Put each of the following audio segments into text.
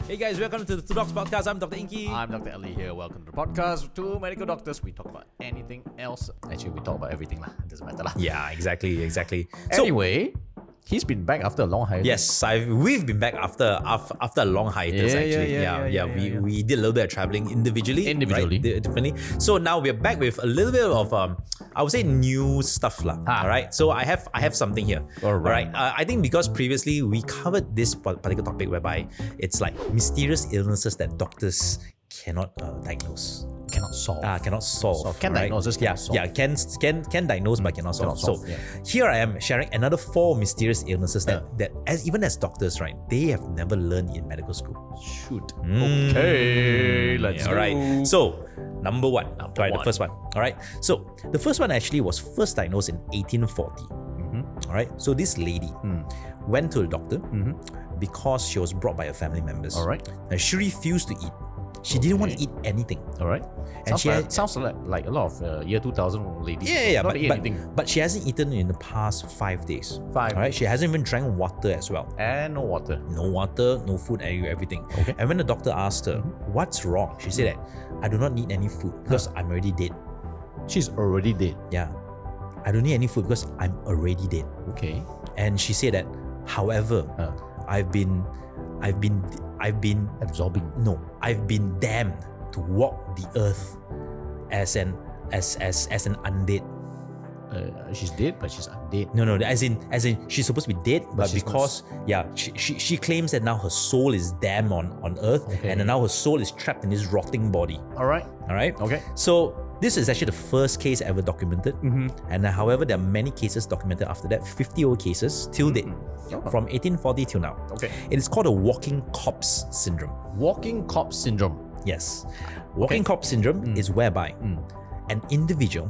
Hey guys, welcome to the Two Docs Podcast. I'm Dr. Inky. I'm Dr. Ali here. Welcome to the podcast. Two medical doctors. We talk about anything else. Actually, we talk about everything lah. It doesn't matter lah. Yeah, exactly. So, anyway, he's been back after a long hiatus. Yes, we've been back after a long hiatus. We did a little bit of traveling individually. Right? Differently. So now we're back with a little bit of I would say new stuff lah. All right. So I have something here. All right. I think because previously we covered this particular topic whereby it's like mysterious illnesses that doctors cannot diagnose. Cannot solve. Can right? diagnose, cannot solve. Yeah, can diagnose but cannot solve. Yeah. Here I am sharing another 4 mysterious illnesses that even as doctors, right, they have never learned in medical school. Shoot. Okay, let's go. All right. So, number one. The first one. All right. So, the first one actually was first diagnosed in 1840. All right. So, this lady went to the doctor because she was brought by her family members. All right. And she refused to eat. She didn't want to eat anything. All right. And sounds like a lot of year 2000 ladies. Yeah. Not eat anything. But she hasn't eaten in the past 5 days. 5 All right. She hasn't even drank water as well. And no water. No water, no food, everything. Okay. And when the doctor asked her, what's wrong? She said that, I do not need any food because I'm already dead. She's already dead. Yeah. I don't need any food because I'm already dead. Okay. And she said that, however, I've been absorbing. No, I've been damned to walk the earth as an undead. She's dead, but she's undead. No, as in she's supposed to be dead, but because she claims that now her soul is damned on earth, and now her soul is trapped in this rotting body. All right. Okay. So this is actually the first case ever documented, and however there are many cases documented after that, 50 old cases till date, from 1840 till now. Okay. It is called a walking corpse syndrome. Walking corpse syndrome. Yes. Walking corpse syndrome is whereby an individual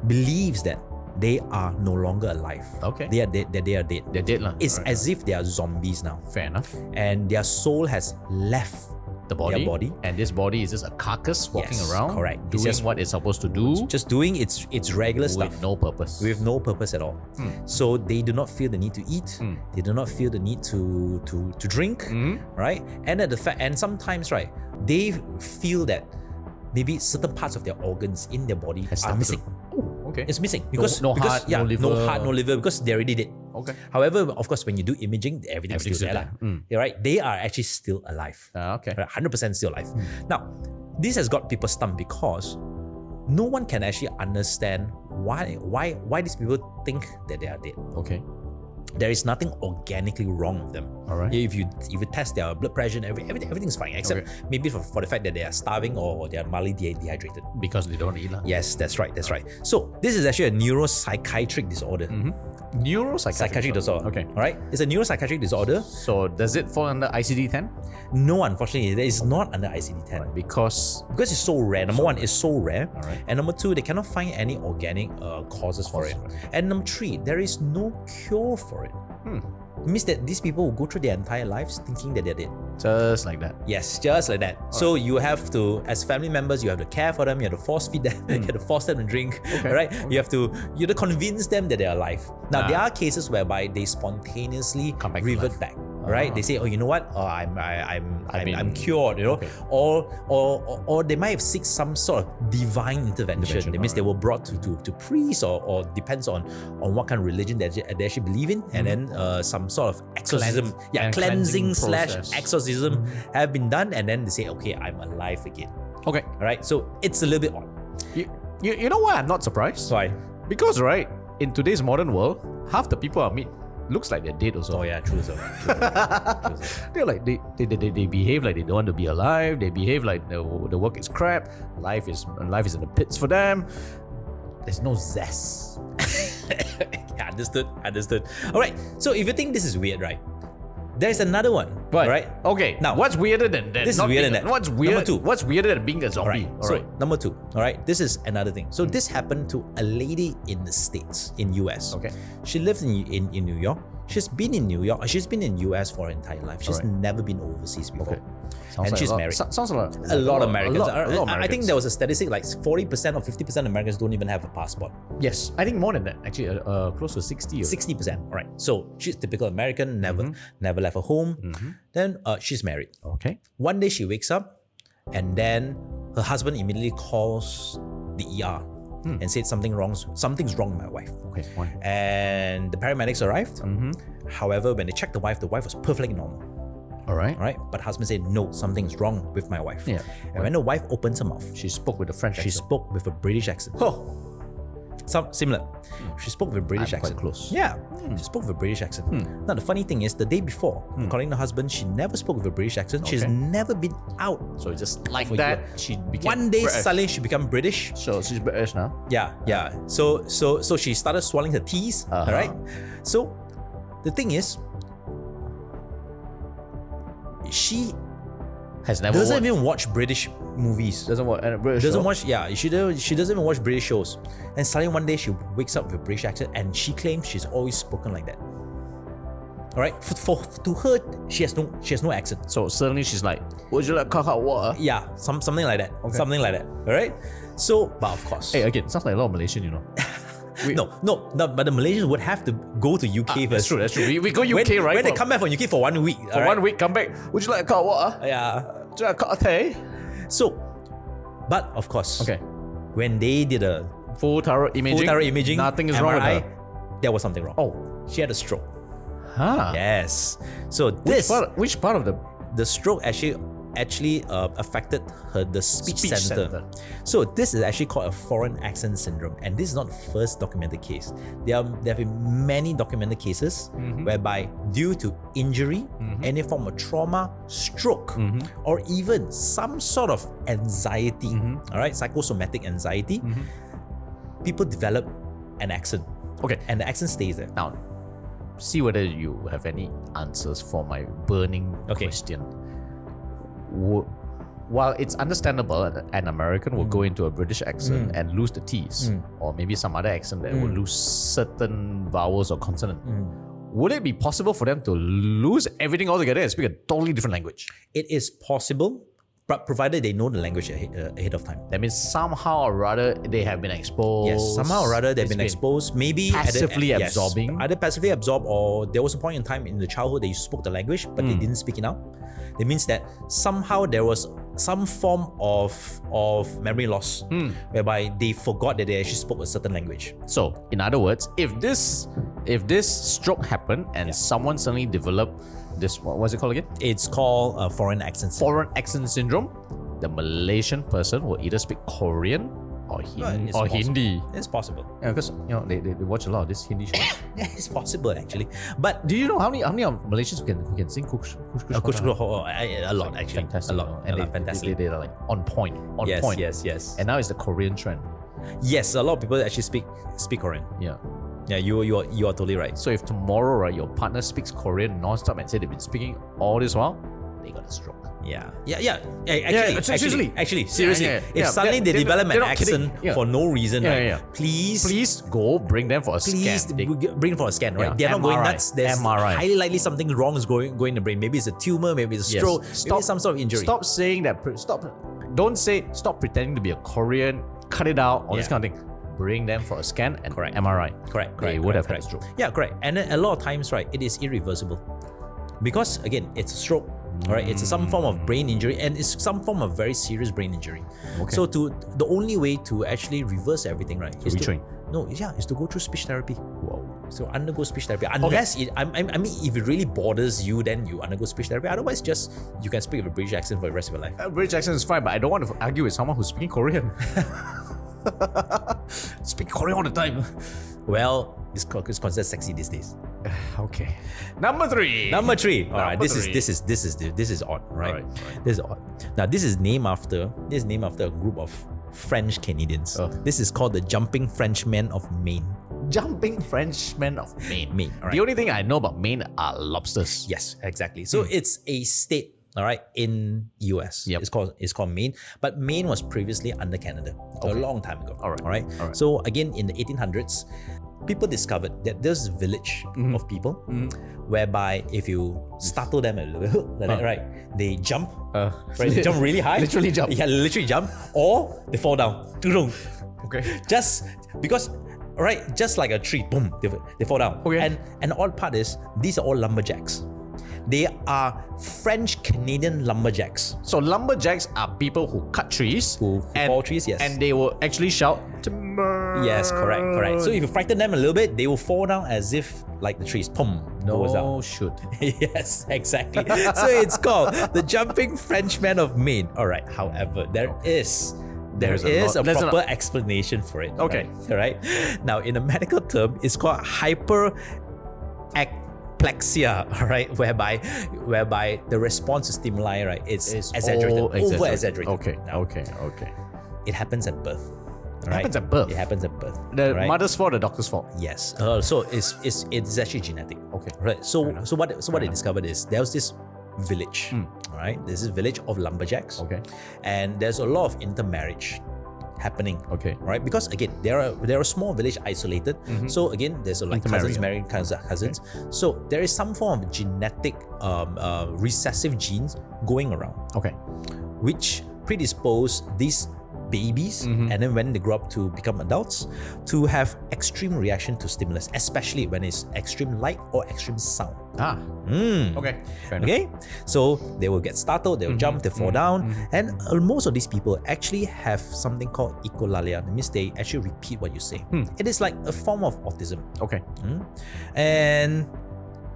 believes that they are no longer alive. Okay. They are dead. They're dead. They're dead lah. It's as if they are zombies now. Fair enough. And their soul has left the body. Their body. And this body is just a carcass walking around. Correct. Doing what it's supposed to do. Just doing its regular stuff. With no purpose. With no purpose at all. So they do not feel the need to eat. They do not feel the need to drink. Right? And sometimes, right, they feel that maybe certain parts of their organs in their body are missing. Okay. It's missing because no heart, no liver. No heart, no liver, because they're already dead. Okay. However, of course, when you do imaging, everything's still there. You're right. They are actually still alive. Okay. Right? 100% still alive. Now, this has got people stumped because no one can actually understand why these people think that they are dead. Okay. There is nothing organically wrong with them. All right. If you test their blood pressure and everything's fine, except maybe for the fact that they are starving or they are mildly dehydrated. Because they don't eat. Yes, that's right. So this is actually a neuropsychiatric disorder. Neuropsychiatric disorder. Okay. All right. It's a neuropsychiatric disorder. So does it fall under ICD-10? No, unfortunately, it is not under ICD-10. Right, because it's so rare. Number one, it's so rare. All right. And number two, they cannot find any organic causes for it. And number three, there is no cure for it. It means that these people will go through their entire lives thinking that they're dead. Just like that. Yes, just like that. So you have to, as family members, you have to care for them, you have to force feed them, you have to force them to drink, right? You have to convince them that they're alive. Now there are cases whereby they spontaneously revert back. Right? They say, oh, you know what? Oh, I'm cured, you know? Okay. Or they might have seek some sort of divine intervention. That means they were brought to priests or depends on what kind of religion they actually believe in, and then some sort of exorcism, cleansing / exorcism have been done, and then they say, okay, I'm alive again. Okay. All right. So it's a little bit odd. You know why I'm not surprised? Why? Because in today's modern world, half the people I meet looks like they're dead also. Oh yeah, true so. They're like they behave like they don't want to be alive. They behave like the work is crap. Life is in the pits for them. There's no zest. Understood. All right. So if you think this is weird, right? There's another one. But, right? Okay. Now, what's weirder than that? This is weirder than that. What's weird? Number two. What's weirder than being a zombie? Number two. All right. This is another thing. So this happened to a lady in the States, in US. Okay. She lived in New York. She's been in New York. She's been in US for her entire life. She's never been overseas before. Okay. and she's married. Sounds a lot. A lot of Americans. A lot of Americans. I think there was a statistic like 40% or 50% of Americans don't even have a passport. Yes, I think more than that. Actually, close to 60. 60%. Right. So she's typical American, never left her home. Then she's married. Okay. One day she wakes up, and then her husband immediately calls the ER and said something's wrong with my wife. Okay. Why? And the paramedics arrived. However, when they checked the wife was perfectly normal. All right. Right? But husband said, no, something's wrong with my wife. Yeah. And when the wife opens her mouth, She spoke with a French she accent. spoke with a British accent. Oh. Similar. She spoke with a British I'm quite accent. close. Yeah. She spoke with a British accent. Now, the funny thing is, the day before, according to the husband, she never spoke with a British accent. She's Okay. never been out. So just like For that, years. she became One day, British. suddenly, she became British. So she's British now. Yeah. So she started swallowing her teas. Uh-huh. All right. So the thing is, she Has never doesn't watched. even watch British movies. Doesn't watch British. Doesn't show? watch. Yeah, she doesn't even watch British shows. And suddenly one day she wakes up with a British accent, and she claims she's always spoken like that. All right. To her, she has no accent. So suddenly she's like, "Would you like coconut water?" Yeah, something like that. Something like that. All right. So, but of course, Hey, again, sounds like a lot of Malaysian, you know. no. But the Malaysians would have to go to UK That's first. true. That's true. We go UK, right? When they come back from UK for 1 week. for 1 week, come back. Would you like a coconut water? Yeah. Would you like a tea? So, but of course, Okay. when they did a Full thorough imaging. Nothing is wrong with MRI, her. there was something wrong. Oh. She had a stroke. Huh. Yes. So Which part of the the stroke actually affected the speech Speech center. center. So this is actually called a foreign accent syndrome, and this is not the first documented case. There have been many documented cases whereby due to injury, any form of trauma, stroke, or even some sort of anxiety, all right, psychosomatic anxiety, people develop an accent. Okay. And the accent stays there. Now, see whether you have any answers for my burning question. While it's understandable an American will go into a British accent and lose the T's, or maybe some other accent that will lose certain vowels or consonant, would it be possible for them to lose everything altogether and speak a totally different language? It is possible, but provided they know the language ahead of time. That means somehow or rather they have been exposed. Yes, somehow or other they've been exposed. Maybe passively absorbing. Either passively absorbed, or there was a point in time in the childhood they spoke the language, but they didn't speak it out. It means that somehow there was some form of memory loss, whereby they forgot that they actually spoke a certain language. So, in other words, if this stroke happened and someone suddenly developed this, what's it called again? It's called foreign accent syndrome. Foreign accent syndrome, the Malaysian person will either speak Korean or It's possible. Hindi. It's possible. Yeah, because they watch a lot of this Hindi shows. Yeah, it's possible actually. But Do you know how many of Malaysians who can sing Kush? a lot actually. Fantastic. A lot. And Fantastic. They are like on point. Yes. And now it's the Korean trend. Yes, a lot of people actually speak Korean. Yeah. Yeah, you are totally right. So if tomorrow, right, your partner speaks Korean non-stop and say they've been speaking all this while, they got a stroke. Yeah. Seriously. Actually, seriously. Yeah. If suddenly they They're develop an not kidding. accent Yeah. for no reason, right? Yeah. Please go bring them for a scan. bring for a scan, right? Yeah, They're not going MRI. nuts. There's MRI. highly likely something wrong is going in the brain. Maybe it's a tumor, maybe it's a stroke, maybe some sort of injury. Stop saying that. Don't say. Stop pretending to be a Korean. Cut it out. All this kind of thing. Bring them for a scan and MRI. Correct. They would have had a stroke. Yeah, correct. And then a lot of times, right, it is irreversible. Because again, it's a stroke. All right, it's some form of brain injury, and it's some form of very serious brain injury. Okay. So the only way to actually reverse everything, right, is retrain. is to go through speech therapy. Whoa. So undergo speech therapy. Unless I mean, if it really bothers you, then you undergo speech therapy. Otherwise, just you can speak with a British accent for the rest of your life. British accent is fine, but I don't want to argue with someone who's speaking Korean. Speak Korean all the time. Well, it's considered sexy these days. Okay. Number three. All right. This three. is odd, right? All right. This is odd. Now, this is named after a group of French Canadians. Oh. This is called the Jumping Frenchmen of Maine. Jumping Frenchmen of Maine. All right. The only thing I know about Maine are lobsters. Yes, exactly. So it's a state, all right, in US. Yep. It's called Maine, but Maine was previously under Canada a long time ago. All right. So again, in the 1800s, people discovered that there's a village of people whereby if you startle them a little, like that, right, they jump, right? They jump really high. Literally jump. Yeah, literally jump, or they fall down. Okay. Just because, right, just like a tree, boom, they fall down. Okay. And the odd part is, these are all lumberjacks. They are French-Canadian lumberjacks. So lumberjacks are people who cut trees, Who fall trees, yes. and they will actually shout timber. Yes, correct. So if you frighten them a little bit, they will fall down as if like the trees, boom, goes down. No shoot. Yes, exactly. So it's called the Jumping Frenchmen of Maine. All right. However, there is a proper explanation for it. Okay. Right. Now, in a medical term, it's called hyperplexia. All right, whereby the response to stimuli, right, it's exaggerated, over exaggerated. Okay. It happens at birth. Right? Happens at birth. It happens at birth. The right? mother's fault, the doctor's fault. Yes. So it's actually genetic. Okay. Right. So what they discovered is there was this village. All right. There's this village of lumberjacks. Okay. And there's a lot of intermarriage happening. Okay. Right. Because again, they're a small village, isolated. So again, there's like cousins marrying cousins. Okay. So there is some form of genetic recessive genes going around. Okay. Which predispose these babies, and then when they grow up to become adults, to have extreme reaction to stimulus, especially when it's extreme light or extreme sound. Okay. Fair enough. Okay, so they will get startled, they will jump, they fall down, and most of these people actually have something called echolalia. That means they actually repeat what you say. It is like a form of autism. Okay. And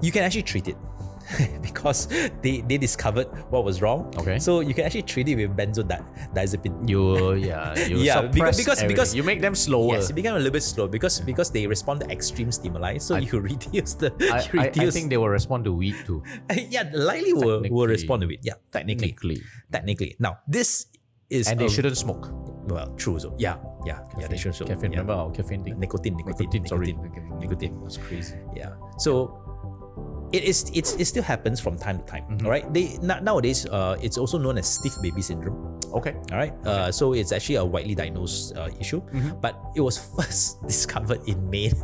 you can actually treat it. Because they discovered what was wrong. Okay. So you can actually treat it with benzodiazepine. You because you make them slower. Yes, it became a little bit slow because they respond to extreme stimuli. So you reduce the. I think they will respond to weed too. Yeah, likely will respond to it. Yeah, technically. Now this is and they shouldn't smoke. Well, true. So yeah, they shouldn't smoke. Caffeine. Remember our caffeine thing? Nicotine. Sorry. Nicotine. That's crazy. Yeah. So. It still happens from time to time. All right. Nowadays, it's also known as stiff baby syndrome. Okay. All right. So it's actually a widely diagnosed issue, but it was first discovered in Maine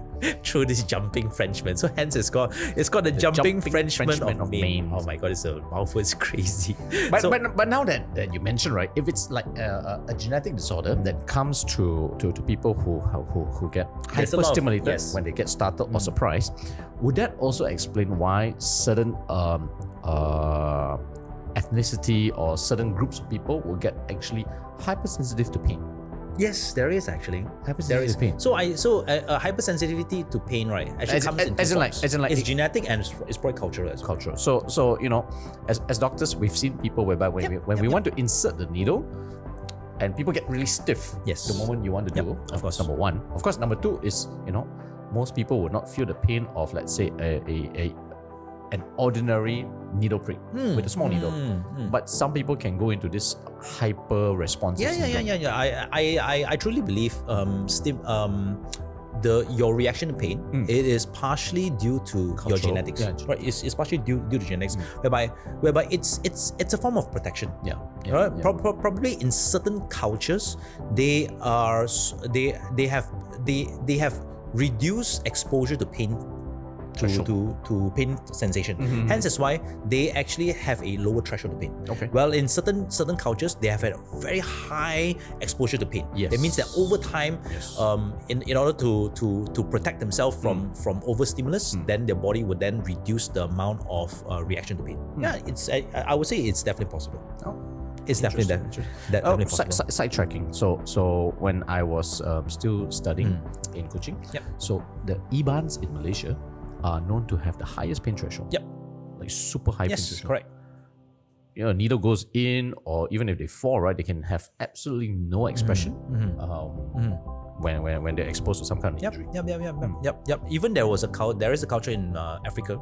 through this jumping Frenchman. So hence it's called the jumping Frenchman of Maine. Oh my God, it's a mouthful. It's crazy. But now that you mentioned, right, if it's like a genetic disorder that comes to people who get hyperstimulated when they get startled or surprised, would that also explain why certain ethnicity or certain groups of people will get actually hypersensitive to pain? Yes, there is actually. Hypersensitivity to pain. So hypersensitivity to pain, right, actually comes in two forms. As in like it's genetic and it's probably cultural as well. Cultural. So you know, as doctors, we've seen people whereby when we want to insert the needle, and people get really stiff. Yes. The moment you want to do. Of course. Number one. Of course, number two is, you know, most people would not feel the pain of, let's say, an ordinary needle prick with a small needle. But some people can go into this hyper responsive syndrome. Yeah. I truly believe your reaction to pain, it is partially due to your genetics. Yeah, right? It's partially due to genetics, whereby it's a form of protection. Yeah. Right? Probably in certain cultures, they have reduced exposure to pain. To pain sensation. Hence is why they actually have a lower threshold to pain. Okay. Well, in certain cultures, they have had a very high exposure to pain. Yes. That means that over time, in order to protect themselves from overstimulus, then their body would then reduce the amount of reaction to pain. Yeah, I would say it's definitely possible. It's definitely possible. Sidetracking. So when I was still studying in Kuching, so the IBANs in Malaysia are known to have the highest pain threshold. Yep. Like super high pain threshold. Yes, correct. You know, a needle goes in, or even if they fall, right, they can have absolutely no expression when they're exposed to some kind of injury. Yep. Even there is a culture in Africa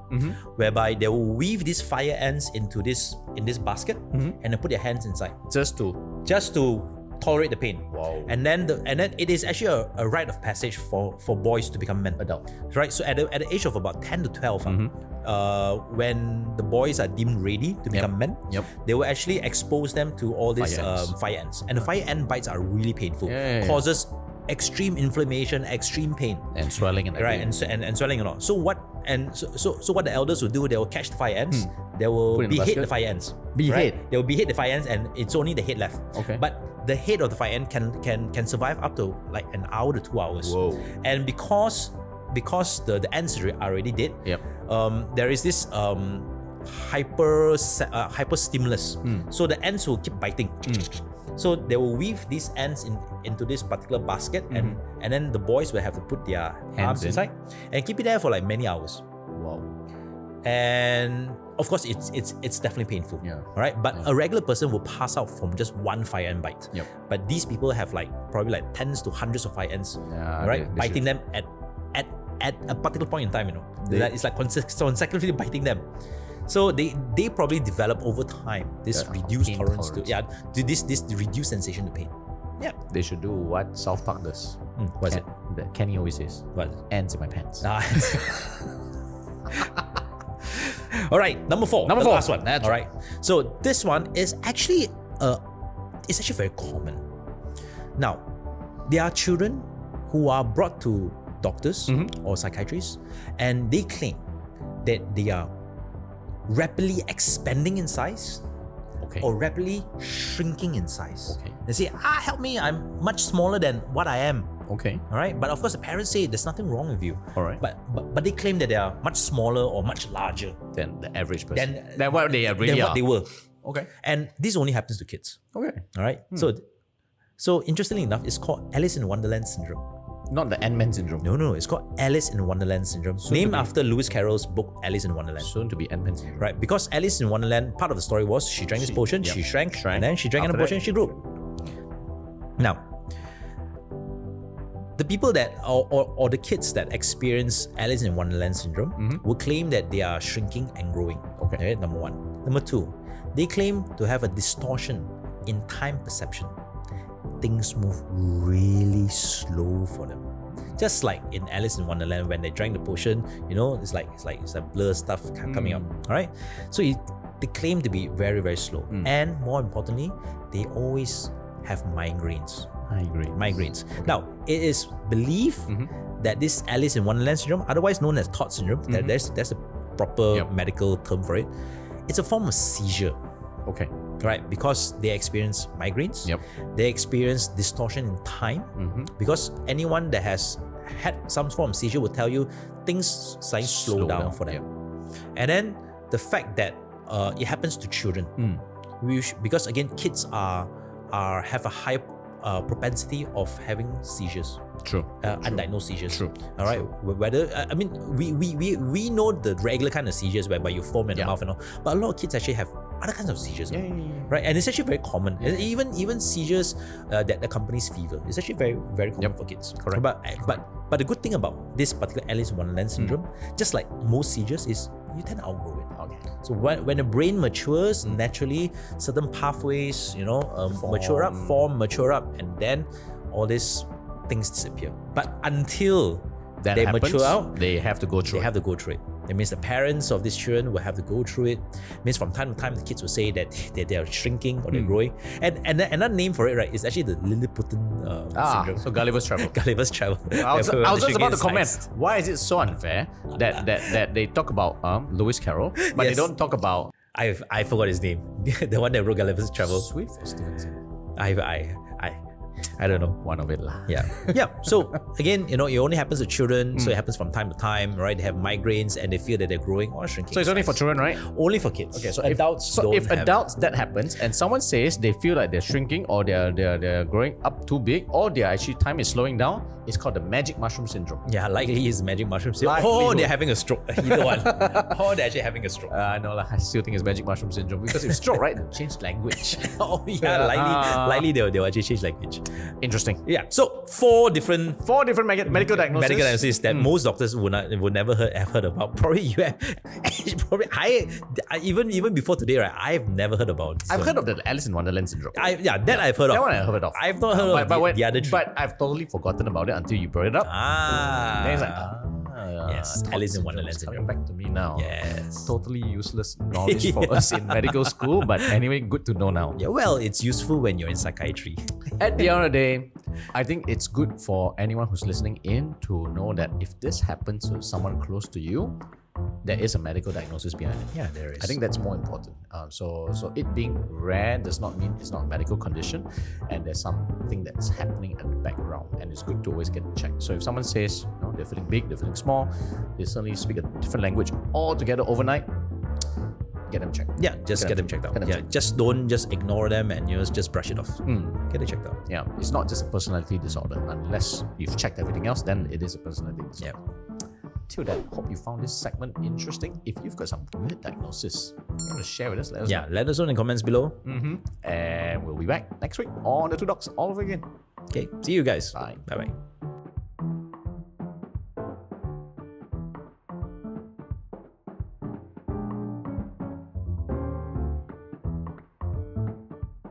whereby they will weave these fire ants in this basket and they put their hands inside Just to tolerate the pain. Wow. And then it is actually a rite of passage for boys to become men. Adult. Right. So at the age of about 10 to 12, when the boys are deemed ready to become men, they will actually expose them to all these fire ants. And the fire ant bites are really painful. Causes extreme inflammation, extreme pain, And swelling and right? everything. And swelling and all. So what the elders will do? They will catch the fire ants. They will Put in the behead the basket? fire ants. Behead? Right? They will behead the fire ants, and it's only the head left. Okay. But the head of the fire ant can survive up to like an hour to 2 hours. Whoa. And because the ants are already dead, Yep. there is this hyper stimulus. So the ants will keep biting. So they will weave these ants into this particular basket, and then the boys will have to put their arms in. inside and keep it there for like many hours. Wow. And of course, it's definitely painful. Yeah. Right. But a regular person will pass out from just one fire ant bite. Yep. But these people have like probably like tens to hundreds of fire ants. Yeah, Right. they Biting them at a particular point in time. It's like consecutively biting them. So they probably develop over time this reduced pain tolerance tolerance. to this reduced sensation to pain. Yeah. They should do what South Park does. What is it? That Kenny always says. What is it? Ants in my pants. All right, number four. Number the four. last one. That's all right. So this one is actually it's actually very common. Now, there are children who are brought to doctors or psychiatrists, and they claim that they are rapidly expanding in size Okay. or rapidly shrinking in size. Okay. They say, help me, I'm much smaller than what I am. Okay. All right, but of course the parents say there's nothing wrong with you. All right. But they claim that they are much smaller or much larger Then the average person. Then- Then what they really than are. what they were. Okay. And this only happens to kids. Okay. All right. So interestingly enough, it's called Alice in Wonderland Syndrome. Not the Ant-Man syndrome. No, it's called Alice in Wonderland Syndrome, named after Lewis Carroll's book Alice in Wonderland. Soon to be Ant-Man syndrome. Right, because Alice in Wonderland, part of the story was she drank this potion, yep. she shrank, Shrank. and then she drank After another potion, that, she grew. Now, the people that or the kids that experience Alice in Wonderland syndrome will claim that they are shrinking and growing. Okay. Number one. Number two, they claim to have a distortion in time perception. Things move really slow for them. Just like in Alice in Wonderland, when they drank the potion, it's like blur stuff coming up. All right. So they claim to be very, very slow, and more importantly, they always have migraines. Migraines. Now, it is believed that this Alice in Wonderland syndrome, otherwise known as Todd syndrome, that there's a proper medical term for it. It's a form of seizure. Okay. Right, because they experience migraines, they experience distortion in time, because anyone that has had some form of seizure will tell you things slightly slow down for them. And then the fact that it happens to children, because again, kids have a high propensity of having seizures. True. Undiagnosed seizures. True. All right. Whether we know the regular kind of seizures whereby you foam in the mouth and all, but a lot of kids actually have other kinds of seizures. Right. And it's actually very common. Even seizures that accompanies fever. It's actually very, very common for kids. Correct. But the good thing about this particular Alice in Wonderland syndrome, just like most seizures, is you tend to outgrow it. Okay. So when the brain matures, naturally certain pathways, mature up, and then all these things disappear. But until That they happens, mature out, they have to go through. they have to go through it. That means the parents of these children will have to go through it. Means from time to time the kids will say that they are shrinking or they're growing. And another name for it, right, is actually the Lilliputian syndrome. So Gulliver's Travel. Gulliver's Travel. I was just about to comment. Size. Why is it so unfair that they talk about Lewis Carroll, but they Yes. don't talk about I forgot his name. The one that wrote Gulliver's Travel. Swift or Stevenson? I don't know. One of it lah. Yeah. So again, it only happens to children, so it happens from time to time, right? They have migraines and they feel that they're growing or shrinking. So it's only for children, right? Only for kids. Okay, so adults if don't have adults that happens and someone says they feel like they're shrinking or they're growing up too big or their actually time is slowing down, it's called the magic mushroom syndrome. Yeah, likely is magic mushroom syndrome. Likelihood. Or they're having a stroke. Either one. Or they're actually having a stroke. No lah, I still think it's magic mushroom syndrome because if stroke, right, they'll change language. Oh yeah, likely they'll actually change language. Interesting. Yeah. So four different medical diagnoses. medical diagnoses that most doctors would never have heard about. Probably you have. I even before today, right? I've never heard about. I've heard of the Alice in Wonderland syndrome. I've heard of. That one I've heard of. I've not heard of the other three. But I've totally forgotten about it until you brought it up. Ah. Then it's like, Yes, Alice in Wonderland Syndrome. Coming back to me now. Yes. Totally useless knowledge for us in medical school, but anyway, good to know now. Yeah, well, it's useful when you're in psychiatry. At the end of the day, I think it's good for anyone who's listening in to know that if this happens to someone close to you, there is a medical diagnosis behind it. Yeah, there is. I think that's more important. So it being rare does not mean it's not a medical condition, and there's something that's happening in the background, and it's good to always get checked. So if someone says, they're feeling big, they're feeling small, they suddenly speak a different language altogether overnight, get them checked. Yeah, just get them checked out. Yeah, just don't just ignore them and just brush it off. Get it checked out. Yeah, it's not just a personality disorder. Unless you've checked everything else, then it is a personality disorder. Yeah. Till then, hope you found this segment interesting. If you've got some weird diagnosis you want to share with us, let us know. Let us know in the comments below. And we'll be back next week on the Two Dogs all over again. Okay, see you guys. Bye. Bye-bye.